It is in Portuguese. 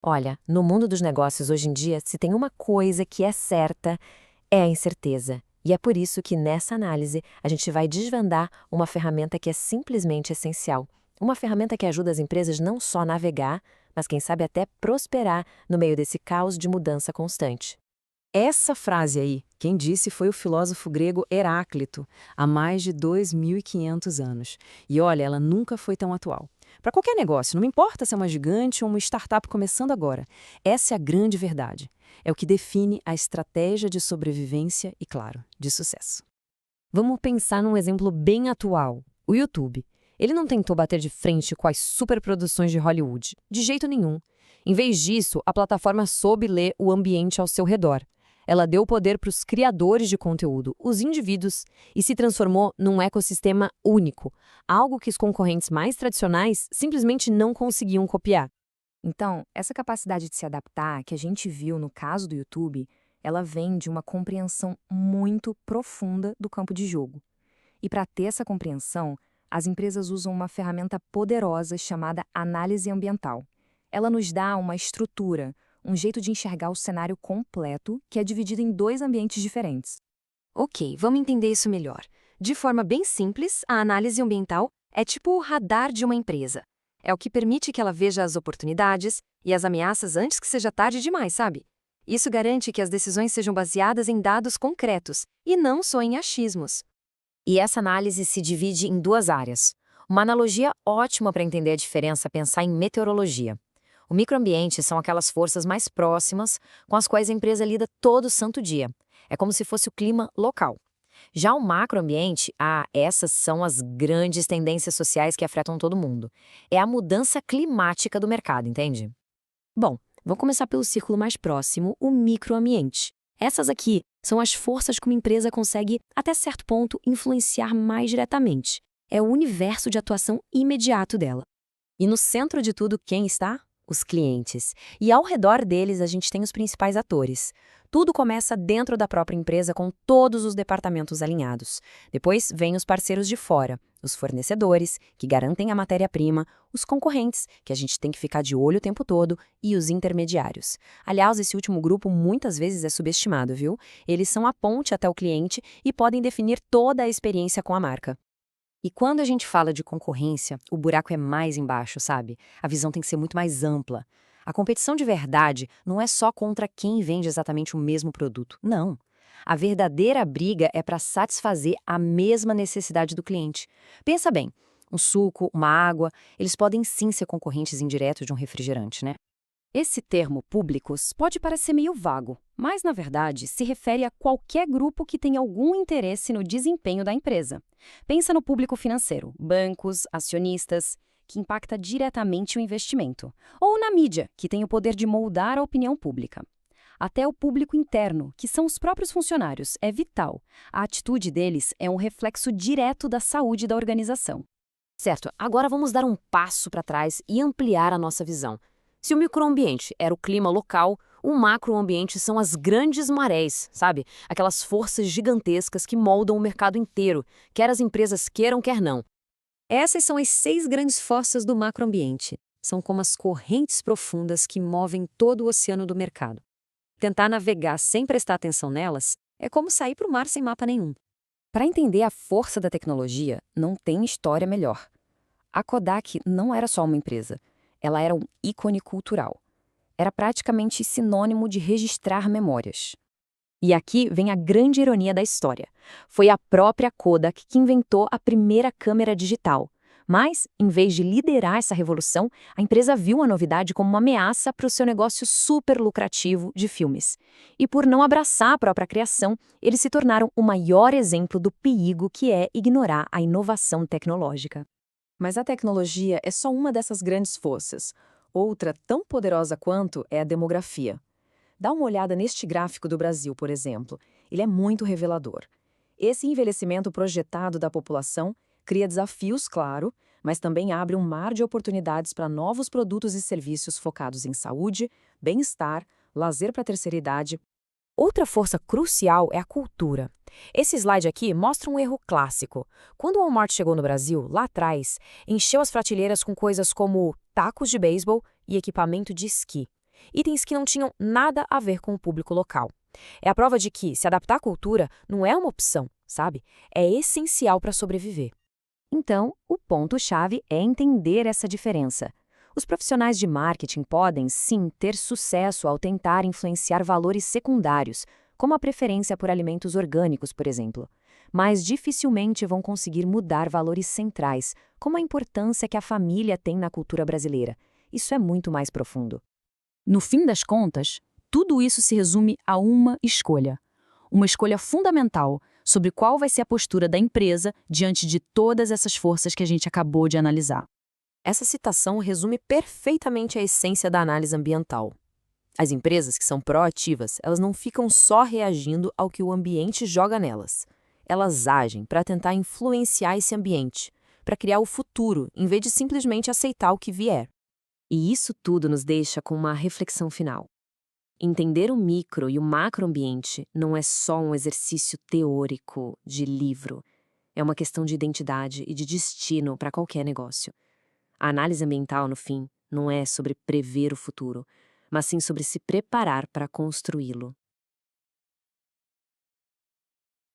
Olha, no mundo dos negócios hoje em dia, se tem uma coisa que é certa, é a incerteza. E é por isso que nessa análise a gente vai desvendar uma ferramenta que é simplesmente essencial. Uma ferramenta que ajuda as empresas não só a navegar, mas quem sabe até prosperar no meio desse caos de mudança constante. Essa frase aí, quem disse foi o filósofo grego Heráclito, há mais de 2.500 anos. E olha, ela nunca foi tão atual. Para qualquer negócio, não importa se é uma gigante ou uma startup começando agora, essa é a grande verdade. É o que define a estratégia de sobrevivência e, claro, de sucesso. Vamos pensar num exemplo bem atual: o YouTube. Ele não tentou bater de frente com as superproduções de Hollywood, de jeito nenhum. Em vez disso, a plataforma soube ler o ambiente ao seu redor. Ela deu poder para os criadores de conteúdo, os indivíduos, e se transformou num ecossistema único, algo que os concorrentes mais tradicionais simplesmente não conseguiam copiar. Então, essa capacidade de se adaptar que a gente viu no caso do YouTube, ela vem de uma compreensão muito profunda do campo de jogo. E para ter essa compreensão, as empresas usam uma ferramenta poderosa chamada análise ambiental. Ela nos dá uma estrutura, um jeito de enxergar o cenário completo, que é dividido em dois ambientes diferentes. Ok, vamos entender isso melhor. De forma bem simples, a análise ambiental é tipo o radar de uma empresa. É o que permite que ela veja as oportunidades e as ameaças antes que seja tarde demais, sabe? Isso garante que as decisões sejam baseadas em dados concretos e não só em achismos. E essa análise se divide em duas áreas. Uma analogia ótima para entender a diferença é pensar em meteorologia. O microambiente são aquelas forças mais próximas com as quais a empresa lida todo santo dia. É como se fosse o clima local. Já o macroambiente, essas são as grandes tendências sociais que afetam todo mundo. É a mudança climática do mercado, entende? Bom, vou começar pelo círculo mais próximo, o microambiente. Essas aqui são as forças que uma empresa consegue, até certo ponto, influenciar mais diretamente. É o universo de atuação imediato dela. E no centro de tudo, quem está? Os clientes. E ao redor deles a gente tem os principais atores. Tudo começa dentro da própria empresa com todos os departamentos alinhados. Depois vêm os parceiros de fora, os fornecedores, que garantem a matéria-prima, os concorrentes, que a gente tem que ficar de olho o tempo todo, e os intermediários. Aliás, esse último grupo muitas vezes é subestimado, viu? Eles são a ponte até o cliente e podem definir toda a experiência com a marca. E quando a gente fala de concorrência, o buraco é mais embaixo, sabe? A visão tem que ser muito mais ampla. A competição de verdade não é só contra quem vende exatamente o mesmo produto. Não. A verdadeira briga é para satisfazer a mesma necessidade do cliente. Pensa bem, um suco, uma água, eles podem sim ser concorrentes indiretos de um refrigerante, né? Esse termo públicos pode parecer meio vago, mas na verdade se refere a qualquer grupo que tenha algum interesse no desempenho da empresa. Pensa no público financeiro, bancos, acionistas, que impacta diretamente o investimento, ou na mídia, que tem o poder de moldar a opinião pública. Até o público interno, que são os próprios funcionários, é vital. A atitude deles é um reflexo direto da saúde da organização. Certo, agora vamos dar um passo para trás e ampliar a nossa visão. Se o microambiente era o clima local, o macroambiente são as grandes marés, sabe? Aquelas forças gigantescas que moldam o mercado inteiro, quer as empresas queiram, quer não. Essas são as 6 grandes forças do macroambiente. São como as correntes profundas que movem todo o oceano do mercado. Tentar navegar sem prestar atenção nelas é como sair para o mar sem mapa nenhum. Para entender a força da tecnologia, não tem história melhor. A Kodak não era só uma empresa. Ela era um ícone cultural. Era praticamente sinônimo de registrar memórias. E aqui vem a grande ironia da história. Foi a própria Kodak que inventou a primeira câmera digital. Mas, em vez de liderar essa revolução, a empresa viu a novidade como uma ameaça para o seu negócio super lucrativo de filmes. E por não abraçar a própria criação, eles se tornaram o maior exemplo do perigo que é ignorar a inovação tecnológica. Mas a tecnologia é só uma dessas grandes forças. Outra, tão poderosa quanto, é a demografia. Dá uma olhada neste gráfico do Brasil, por exemplo. Ele é muito revelador. Esse envelhecimento projetado da população cria desafios, claro, mas também abre um mar de oportunidades para novos produtos e serviços focados em saúde, bem-estar, lazer para a terceira idade. Outra força crucial é a cultura. Esse slide aqui mostra um erro clássico. Quando o Walmart chegou no Brasil, lá atrás, encheu as prateleiras com coisas como tacos de beisebol e equipamento de esqui. itens que não tinham nada a ver com o público local. É a prova de que se adaptar à cultura não é uma opção, sabe? É essencial para sobreviver. Então, o ponto-chave é entender essa diferença. Os profissionais de marketing podem, sim, ter sucesso ao tentar influenciar valores secundários, como a preferência por alimentos orgânicos, por exemplo. Mas dificilmente vão conseguir mudar valores centrais, como a importância que a família tem na cultura brasileira. Isso é muito mais profundo. No fim das contas, tudo isso se resume a uma escolha. Uma escolha fundamental sobre qual vai ser a postura da empresa diante de todas essas forças que a gente acabou de analisar. Essa citação resume perfeitamente a essência da análise ambiental. As empresas que são proativas, elas não ficam só reagindo ao que o ambiente joga nelas. Elas agem para tentar influenciar esse ambiente, para criar o futuro, em vez de simplesmente aceitar o que vier. E isso tudo nos deixa com uma reflexão final. Entender o micro e o macroambiente não é só um exercício teórico de livro. É uma questão de identidade e de destino para qualquer negócio. A análise ambiental, no fim, não é sobre prever o futuro, mas sim sobre se preparar para construí-lo.